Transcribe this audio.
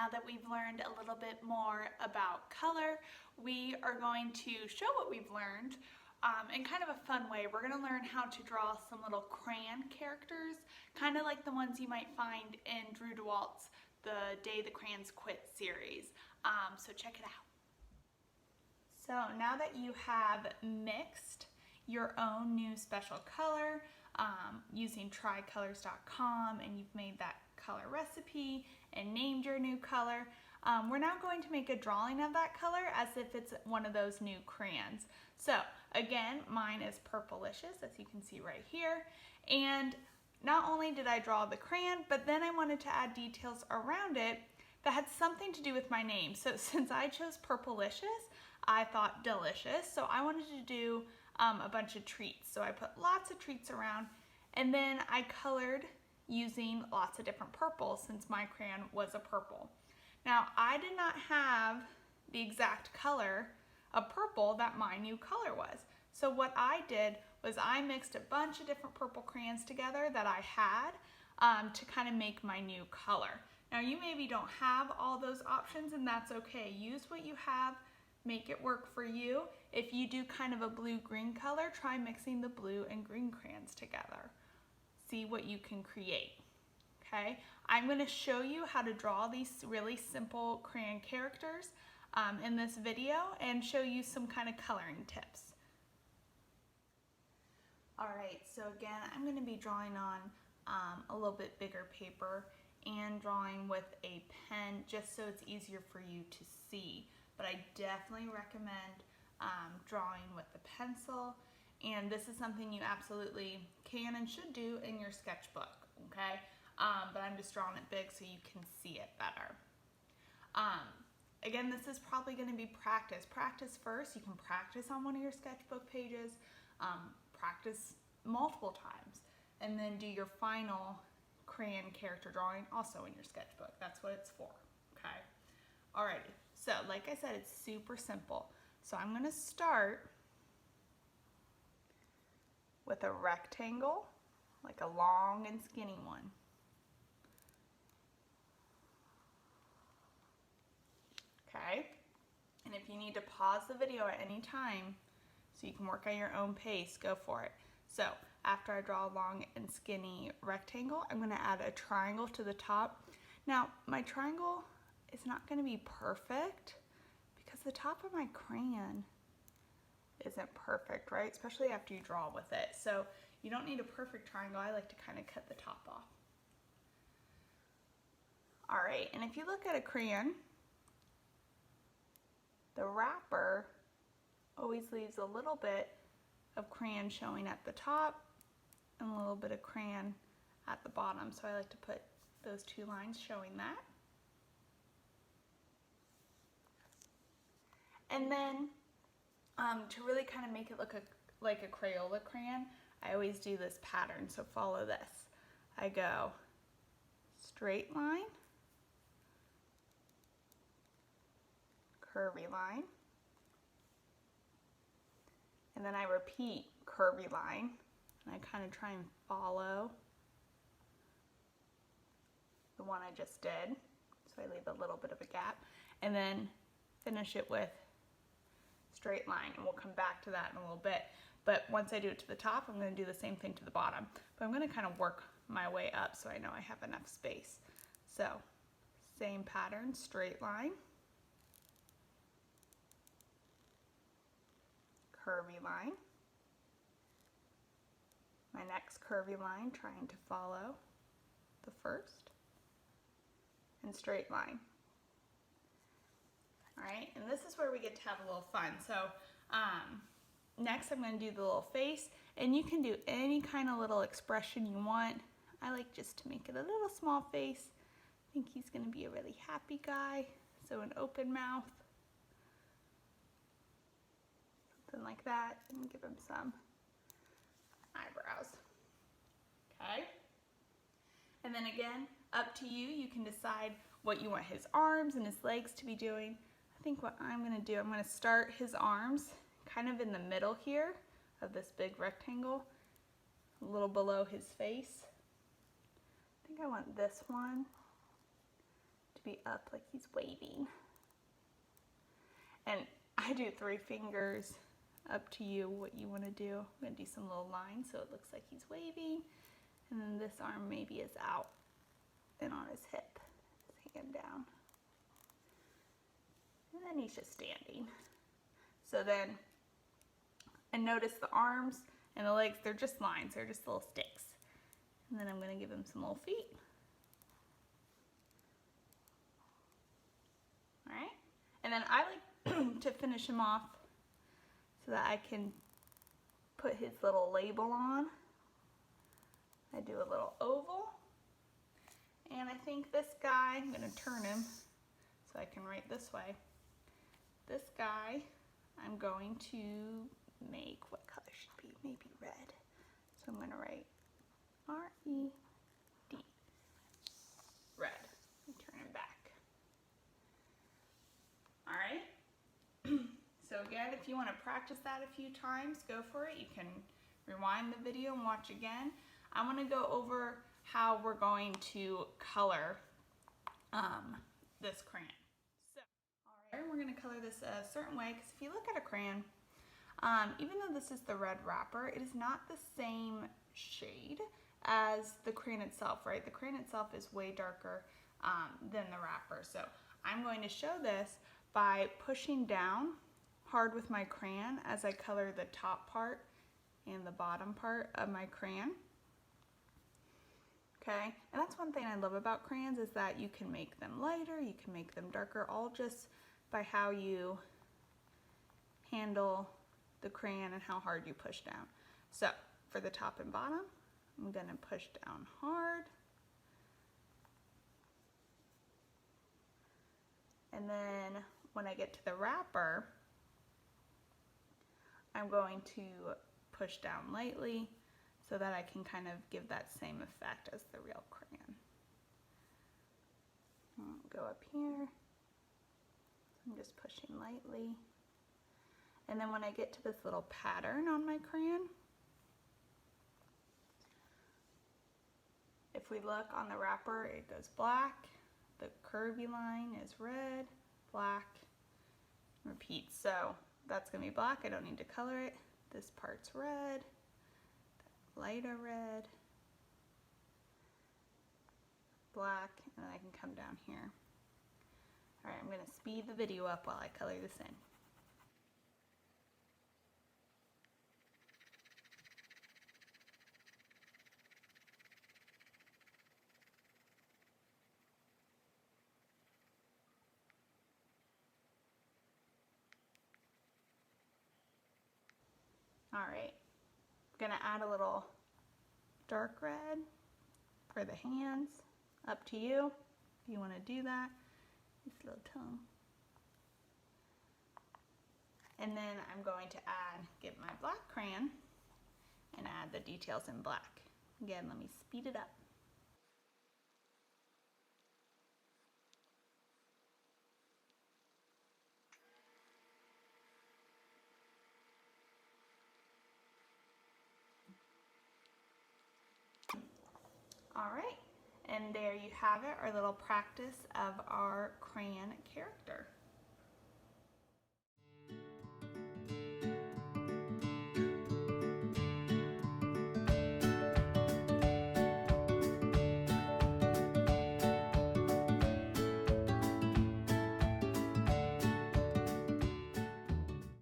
now that we've learned a little bit more about color, we are going to show what we've learned in kind of a fun way. We're going to learn how to draw some little crayon characters, kind of like the ones you might find in Drew DeWalt's The Day the Crayons Quit series. So check it out. So now that you have mixed your own new special color using trycolors.com, and you've made that color recipe and named your new color, we're now going to make a drawing of that color as if it's one of those new crayons. So again, mine is Purplicious, as you can see right here, and not only did I draw the crayon, but then I wanted to add details around it that had something to do with my name. So since I chose Purplicious, I thought delicious, so I wanted to do a bunch of treats. So I put lots of treats around, and then I colored using lots of different purples since my crayon was a purple. Now, I did not have the exact color of purple that my new color was. So what I did was I mixed a bunch of different purple crayons together that I had to kind of make my new color. Now, you maybe don't have all those options, and that's okay. Use what you have, make it work for you. If you do kind of a blue-green color, try mixing the blue and green crayons together. See what you can create. Okay, I'm going to show you how to draw these really simple crayon characters in this video and show you some kind of coloring tips. Alright, so again, I'm going to be drawing on a little bit bigger paper and drawing with a pen just so it's easier for you to see. But I definitely recommend drawing with the pencil, and this is something you absolutely can and should do in your sketchbook, okay? But I'm just drawing it big so you can see it better. Again, this is probably going to be practice. Practice first. You can practice on one of your sketchbook pages, practice multiple times, and then do your final crayon character drawing also in your sketchbook. That's what it's for, okay? Alrighty, so like I said, it's super simple. So I'm going to start with a rectangle, like a long and skinny one. Okay, and if you need to pause the video at any time so you can work at your own pace, go for it. So after I draw a long and skinny rectangle, I'm going to add a triangle to the top. Now, my triangle is not going to be perfect because the top of my crayon isn't perfect, right? Especially after you draw with it. So you don't need a perfect triangle. I like to kind of cut the top off. All right, and if you look at a crayon, the wrapper always leaves a little bit of crayon showing at the top and a little bit of crayon at the bottom. So I like to put those two lines showing that. And then to really kind of make it look like a Crayola crayon, I always do this pattern. So follow this. I go straight line, curvy line, and then I repeat curvy line, and I kind of try and follow the one I just did, so I leave a little bit of a gap, and then finish it with straight line, and we'll come back to that in a little bit. But once I do it to the top, I'm going to do the same thing to the bottom, but I'm going to kind of work my way up so I know I have enough space. So same pattern, straight line, curvy line, my next curvy line trying to follow the first, and straight line. All right, and this is where we get to have a little fun. So next I'm going to do the little face, and you can do any kind of little expression you want. I like just to make it a little small face. I think he's going to be a really happy guy, so an open mouth. Something like that, and give him some eyebrows. Okay? And then again, up to you. You can decide what you want his arms and his legs to be doing. I think what I'm going to do, I'm going to start his arms kind of in the middle here of this big rectangle, a little below his face. I think I want this one to be up like he's waving. And I do 3 fingers, up to you what you want to do. I'm going to do some little lines so it looks like he's waving. And then this arm maybe is out and on his hip, his hand down. And then he's just standing. So then, and notice the arms and the legs, they're just lines, they're just little sticks. And then I'm going to give him some little feet. Alright, and then I like to finish him off so that I can put his little label on. I do a little oval. And I think this guy, I'm going to turn him so I can write this way. This guy, I'm going to make, what color should it be? Maybe red. So I'm going to write R-E-D, red, and turn him back. All right. So again, if you want to practice that a few times, go for it. You can rewind the video and watch again. I want to go over how we're going to color this crayon. So, all right, we're going to color this a certain way, because if you look at a crayon, even though this is the red wrapper, it is not the same shade as the crayon itself, right? The crayon itself is way darker than the wrapper. So I'm going to show this by pushing down hard with my crayon as I color the top part and the bottom part of my crayon. Okay, and that's one thing I love about crayons, is that you can make them lighter, you can make them darker, all just by how you handle the crayon and how hard you push down. So for the top and bottom, I'm going to push down hard. And then when I get to the wrapper, I'm going to push down lightly so that I can kind of give that same effect as the real crayon. Go up here. I'm just pushing lightly. And then when I get to this little pattern on my crayon, if we look on the wrapper, it goes black, the curvy line is red, black, repeats. So that's going to be black, I don't need to color it. This part's red, lighter red, black, and then I can come down here. All right, I'm going to speed the video up while I color this in. All right, I'm gonna add a little dark red for the hands. Up to you if you want to do that. This little tongue. And then I'm going to get my black crayon and add the details in black. Again, let me speed it up. All right, and there you have it, our little practice of our crayon character.